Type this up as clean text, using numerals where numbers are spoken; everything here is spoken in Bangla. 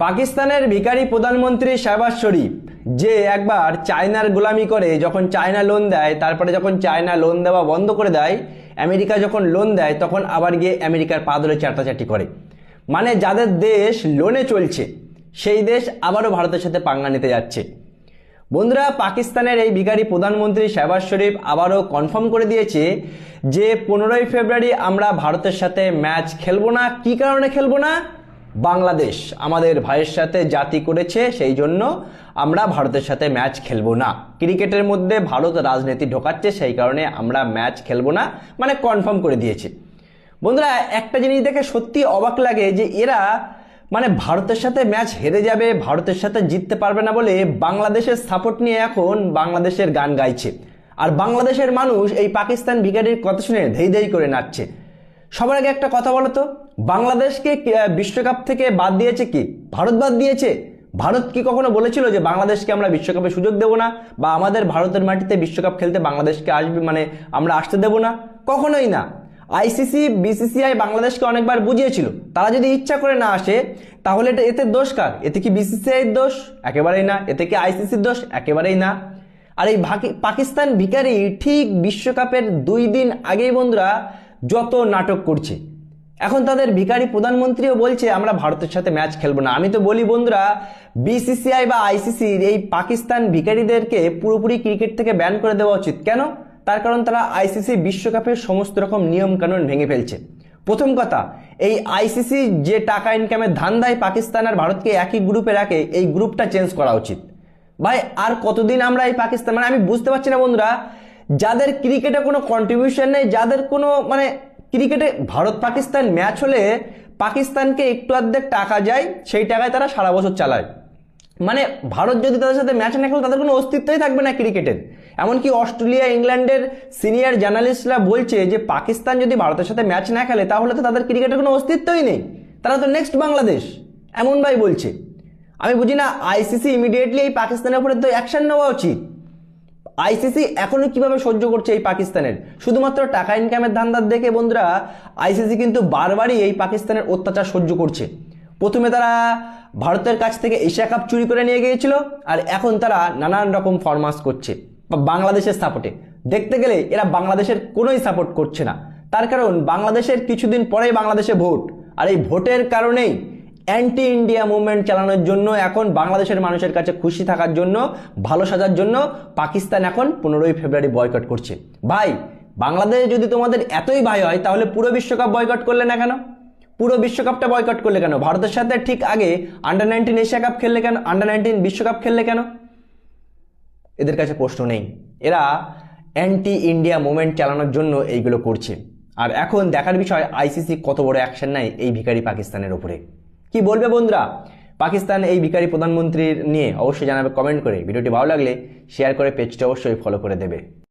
পাকিস্তানের ভিখারি প্রধানমন্ত্রী শাহবাজ শরীফ যে একবার চায়নার গোলামি করে, যখন চায়না লোন দেয়, তারপরে যখন চায়না লোন দেওয়া বন্ধ করে দেয়, আমেরিকা যখন লোন দেয়, তখন আবার গিয়ে আমেরিকার পা ধরে চাটাচাটি করে। মানে যাদের দেশ লোনে চলছে সেই দেশ আবারও ভারতের সাথে পাঙ্গা নিতে যাচ্ছে। বন্ধুরা, পাকিস্তানের এই ভিখারি প্রধানমন্ত্রী শাহবাজ শরীফ আবারও কনফার্ম করে দিয়েছে যে 15ই ফেব্রুয়ারি আমরা ভারতের সাথে ম্যাচ খেলবো না। কি কারণে খেলবো না? বাংলাদেশ আমাদের ভাইয়ের সাথে জাতি করেছে, সেই জন্য আমরা ভারতের সাথে ম্যাচ খেলবো না। ক্রিকেটের মধ্যে ভারত রাজনীতি ঢোকাচ্ছে, সেই কারণে আমরা ম্যাচ খেলবো না, মানে কনফার্ম করে দিয়েছে। বন্ধুরা, একটা জিনিস দেখে সত্যি অবাক লাগে যে এরা মানে ভারতের সাথে ম্যাচ হেরে যাবে, ভারতের সাথে জিততে পারবে না বলে বাংলাদেশের সাপোর্ট নিয়ে এখন বাংলাদেশের গান গাইছে। আর বাংলাদেশের মানুষ এই পাকিস্তান ভিখারির কথা শুনে ধেই ধেই করে নাচছে। সবার আগে একটা কথা বলো তো, বাংলাদেশকে বিশ্বকাপ থেকে বাদ দিয়েছে কি? ভারত বাদ দিয়েছে? ভারত কি কখনো বলেছিল যে বাংলাদেশকে আমরা বিশ্বকাপে সুযোগ দেব না, বা আমাদের ভারতের মাটিতে বিশ্বকাপ খেলতে বাংলাদেশকে আসবে মানে আমরা আসতে দেব না? কখনোই না। আইসিসি বিসিসিআই বাংলাদেশকে অনেকবার বুঝিয়েছিল, তারা যদি ইচ্ছা করে না আসে তাহলে এতে দোষ কার? এতে কি বিসিসিআইয়ের দোষ? একেবারেই না। এতে কি আইসিসির দোষ? একেবারেই না। আর এই পাকিস্তান ভিখারি ঠিক বিশ্বকাপের 2 দিন আগেই বন্ধুরা যত নাটক করছে, এখন তাদের ভিখারি প্রধানমন্ত্রীও বলছে আমরা ভারতের সাথে ম্যাচ খেলবো না। আমি তো বলি বন্ধুরা, বিসিসিআই বা আইসিসির এই পাকিস্তান ভিখারিদেরকে পুরোপুরি ক্রিকেট থেকে ব্যান করে দেওয়া উচিত। কেন? তার কারণ তারা আইসিসি বিশ্বকাপের সমস্ত রকম নিয়ম কানুন ভেঙে ফেলছে। প্রথম কথা, এই আইসিসি যে টাকা ইনকামের ধান্দায় পাকিস্তান আর ভারতকে একই গ্রুপে রাখে, এই গ্রুপটা চেঞ্জ করা উচিত। ভাই, আর কতদিন আমরা এই পাকিস্তান, মানে আমি বুঝতে পারছি না বন্ধুরা, যাদের ক্রিকেটে কোনো কন্ট্রিবিউশন নেই, যাদের কোনো মানে ক্রিকেটে ভারত পাকিস্তান ম্যাচ হলে পাকিস্তানকে একটু অর্ধেক টাকা যায়, সেই টাকায় তারা সারা বছর চালায়। মানে ভারত যদি তাদের সাথে ম্যাচ না খেলে তাদের কোনো অস্তিত্বই থাকবে না ক্রিকেটের। এমনকি অস্ট্রেলিয়া, ইংল্যান্ডের সিনিয়র জার্নালিস্টরা বলছে যে পাকিস্তান যদি ভারতের সাথে ম্যাচ না খেলে তাহলে তো তাদের ক্রিকেটের কোনো অস্তিত্বই নেই, তারা তো নেক্সট বাংলাদেশ, এমন ভাই বলছে। আমি বুঝি না, আইসিসি ইমিডিয়েটলি এই পাকিস্তানের উপরে তো অ্যাকশন নেওয়া উচিত। আইসিসি এখনো কিভাবে সহ্য করছে এই পাকিস্তানের শুধুমাত্র টাকা ইনকামের ধান্দার দেখে? বন্ধুরা, আইসিসি কিন্তু বারবারই এই পাকিস্তানের অত্যাচার সহ্য করছে। প্রথমে তারা ভারতের কাছ থেকে এশিয়া কাপ চুরি করে নিয়ে গিয়েছিল, আর এখন তারা নানান রকম ফরমাস করছে বাংলাদেশের সাপোর্টে। দেখতে গেলে এরা বাংলাদেশের কোনোই সাপোর্ট করছে না, তার কারণ বাংলাদেশের কিছুদিন পরেই বাংলাদেশে ভোট, আর এই ভোটের কারণেই অ্যান্টি ইন্ডিয়া মুভমেন্ট চালানোর জন্য, এখন বাংলাদেশের মানুষের কাছে খুশি থাকার জন্য, ভালো সাজার জন্য পাকিস্তান এখন 15ই ফেব্রুয়ারি বয়কট করছে। ভাই, বাংলাদেশ যদি তোমাদের এতই ভয় হয় তাহলে পুরো বিশ্বকাপ বয়কট করলে না কেন? পুরো বিশ্বকাপটা বয়কট করলে কেন? ভারতের সাথে ঠিক আগে আন্ডার-19 এশিয়া কাপ খেললে কেন? আন্ডার-19 বিশ্বকাপ খেললে কেন? এদের কাছে প্রশ্ন নেই। এরা অ্যান্টি ইন্ডিয়া মুভমেন্ট চালানোর জন্য এইগুলো করছে। আর এখন দেখার বিষয় আইসিসি কত বড় অ্যাকশন নেয় এই ভিখারি পাকিস্তানের উপরে। কি বলবে বন্ধুরা পাকিস্তান এই ভিখারি প্রধানমন্ত্রীর নিয়ে? অবশ্যই জানাবে কমেন্ট করে। ভিডিওটি ভালো লাগলে শেয়ার করে পেজটা অবশ্যই ফলো করে দেবে।